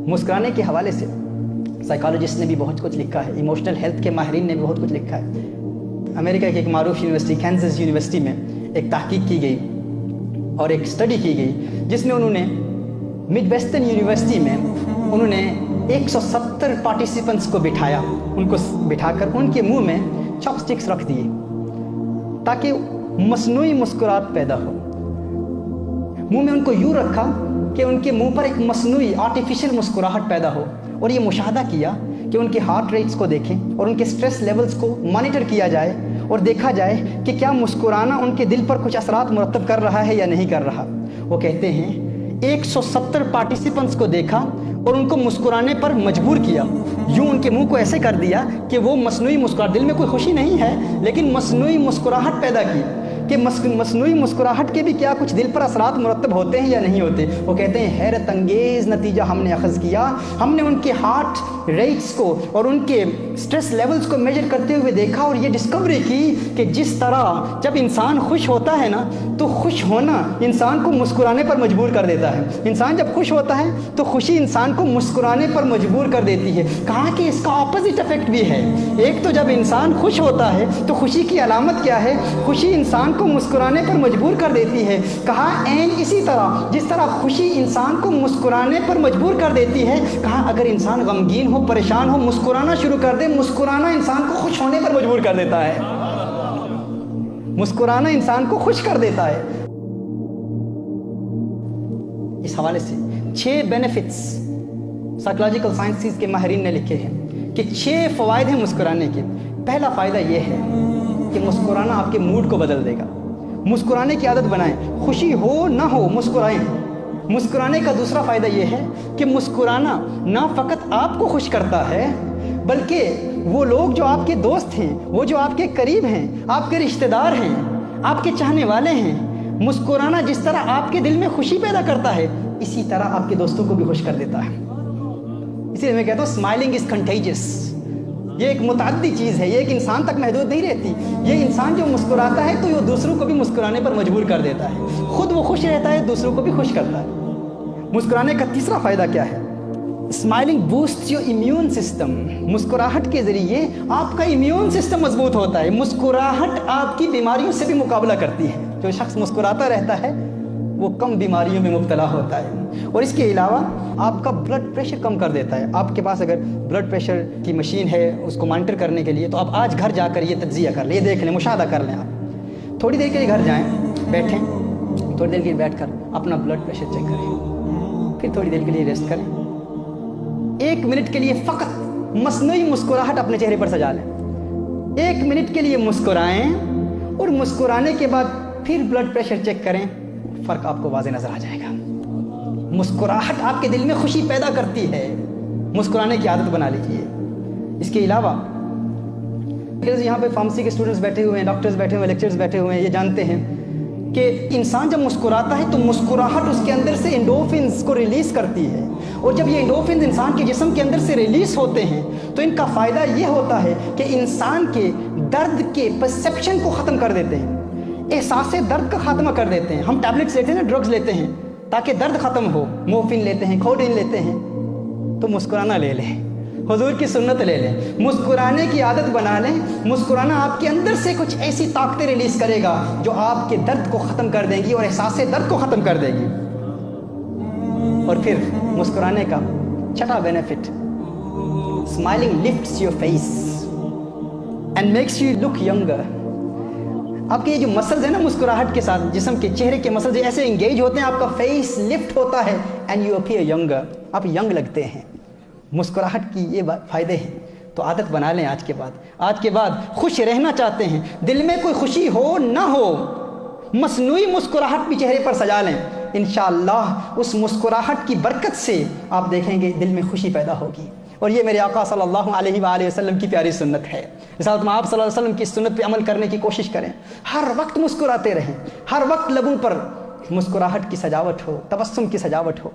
मुस्कुराने के हवाले से साइकोलॉजिस्ट ने भी बहुत कुछ लिखा है, इमोशनल हेल्थ के माहिरीन ने भी बहुत कुछ लिखा है। अमेरिका की एक मारूफ यूनिवर्सिटी कैंसस यूनिवर्सिटी में एक तहकीक की गई और एक स्टडी की गई जिसमें उन्होंने मिड वेस्टर्न यूनिवर्सिटी में उन्होंने 170 पार्टिसिपेंट्स को बिठाया, उनको बिठाकर उनके मुंह में चॉपस्टिक्स रख दिए ताकि मसनूई मुस्कुराहट पैदा हो। मुंह में उनको यूँ रखा कि उनके मुंह पर एक मसनूई आर्टिफिशियल मुस्कुराहट पैदा हो, और ये मुशाहदा किया कि उनके हार्ट रेट्स को देखें और उनके स्ट्रेस लेवल्स को मॉनिटर किया जाए और देखा जाए कि क्या मुस्कुराना उनके दिल पर कुछ असरात मुरतब कर रहा है या नहीं कर रहा। वो कहते हैं 170 पार्टिसिपेंट्स को देखा और उनको मुस्कुराने पर मजबूर किया, यूं उनके मुंह को ऐसे कर दिया कि वो मसनूई मुस्कुराहट, दिल में कोई खुशी नहीं है लेकिन मसनूई मुस्कुराहट पैदा की कि मसनूई मुस्कुराहट के भी क्या कुछ दिल पर असरात मुरतब होते हैं या नहीं होते। वो कहते हैं हैरत अंगेज़ नतीजा हमने अखज़ किया, हमने उनके हार्ट रेट्स को और उनके स्ट्रेस लेवल्स को मेजर करते हुए देखा और ये डिस्कवरी की कि जिस तरह जब इंसान खुश होता है ना तो खुश होना इंसान को मुस्कुराने पर मजबूर कर देता है। इंसान जब खुश होता है तो खुशी इंसान को मुस्कुराने पर मजबूर कर देती है। कहा कि इसका ऑपोजिट इफेक्ट भी है। एक तो जब इंसान खुश होता है तो खुशी की अलामत क्या है, खुशी इंसान को मुस्कुराने पर मजबूर कर देती है। कहा एंड इसी तरह जिस तरह खुशी इंसान को मुस्कुराने पर मजबूर कर देती है, कहा अगर इंसान गमगीन हो, परेशान हो, मुस्कुराना शुरू कर दे, मुस्कुराना इंसान को खुश होने पर मजबूर कर देता है। मुस्कुराना इंसान को खुश कर देता है। इस हवाले से 6 बेनिफिट्स साइकोलॉजिकल साइंसेस के माहिरीन ने लिखे हैं कि 6 फ़वाइद हैं मुस्कुराने के। पहला फ़ायदा ये है कि मुस्कुराना आपके मूड को बदल देगा। मुस्कुराने की आदत बनाएं, खुशी हो ना हो मुस्कुराएं। मुस्कुराने का दूसरा फ़ायदा ये है कि मुस्कुराना ना फ़कत आपको खुश करता है बल्कि वो लोग जो आपके दोस्त हैं, वो जो आपके करीब हैं, आपके रिश्तेदार हैं, आपके चाहने वाले हैं, मुस्कुराना जिस तरह आपके दिल में खुशी पैदा करता है इसी तरह आपके दोस्तों को भी खुश कर देता है। इसलिए मैं कहता हूँ स्माइलिंग इज़ कंटेजियस। ये एक मुतअद्दी चीज़ है, ये एक इंसान तक महदूद नहीं रहती। ये इंसान जो मुस्कुराता है तो वो दूसरों को भी मुस्कुराने पर मजबूर कर देता है, खुद वो खुश रहता है, दूसरों को भी खुश करता है। मुस्कुराने का तीसरा फ़ायदा क्या है? Smiling boosts your immune system. मुस्कुराहट के ज़रिए आपका इम्यून सिस्टम मजबूत होता है। मुस्कुराहट आपकी बीमारियों से भी मुकाबला करती है। जो शख्स मुस्कुराता रहता है वो कम बीमारियों में मुब्तला होता है। और इसके अलावा आपका ब्लड प्रेशर कम कर देता है। आपके पास अगर ब्लड प्रेशर की मशीन है उसको मॉनिटर करने के लिए, तो आप आज घर जाकर ये तज्ज़िया कर लें, ये देख लें, मुशाहदा कर लें। आप थोड़ी देर के लिए घर जाएं, बैठें, थोड़ी देर के लिए बैठकर अपना ब्लड प्रेशर चेक करें, फिर थोड़ी देर के लिए रेस्ट करें। 1 मिनट के लिए फ़कत मसनूई मुस्कुराहट अपने चेहरे पर सजा लें। 1 मिनट के लिए मुस्कुराएं और मुस्कुराने के बाद फिर ब्लड प्रेशर चेक करें, फ़र्क आपको वाज़े नज़र आ जाएगा। मुस्कुराहट आपके दिल में खुशी पैदा करती है। मुस्कुराने की आदत बना लीजिए। इसके अलावा यहाँ पे फार्मेसी के स्टूडेंट्स बैठे हुए हैं, डॉक्टर्स बैठे हुए हैं, लेक्चरर्स बैठे हुए हैं, ये जानते हैं कि इंसान जब मुस्कुराता है तो मुस्कुराहट उसके अंदर से एंडोर्फिन्स को रिलीज़ करती है, और जब ये एंडोर्फिन्स इंसान के जिस्म के अंदर से रिलीज़ होते हैं तो इनका फ़ायदा ये होता है कि इंसान के दर्द के परसेप्शन को ख़त्म कर देते हैं, एहसास दर्द का खात्मा कर देते हैं। हम टैबलेट्स लेते हैं ना, ड्रग्स लेते हैं ताकि दर्द ख़त्म हो, मोर्फिन लेते हैं, कोडेन लेते हैं, तो मुस्कुराना ले लें, हुजूर की सुन्नत ले लें, मुस्कुराने की आदत बना लें। मुस्कुराना आपके अंदर से कुछ ऐसी ताकतें रिलीज़ करेगा जो आपके दर्द को ख़त्म कर देंगी और एहसास दर्द को ख़त्म कर देगी। और फिर मुस्कुराने का छठा benefit, smiling lifts your face and makes you look younger. आपके ये जो मसल्स हैं ना मुस्कुराहट के साथ, जिस्म के चेहरे के मसल्स ऐसे इंगेज होते हैं, आपका फेस लिफ्ट होता है एंड यू अपीयर यंगर, आप यंग लगते हैं। मुस्कुराहट की ये फ़ायदे हैं, तो आदत बना लें आज के बाद खुश रहना चाहते हैं, दिल में कोई खुशी हो ना हो, मसनूई मुस्कुराहट भी चेहरे पर सजा लें। इंशाअल्लाह उस मुस्कुराहट की बरकत से आप देखेंगे दिल में खुशी पैदा होगी। और ये मेरे आका सल्लल्लाहु अलैहि वसल्लम की प्यारी सुन्नत है। इस हालत में आप सल्लल्लाहु अलैहि वसल्लम की सुन्नत पे अमल करने की कोशिश करें। हर वक्त मुस्कुराते रहें, हर वक्त लबों पर मुस्कुराहट की सजावट हो, तबस्सुम की सजावट हो।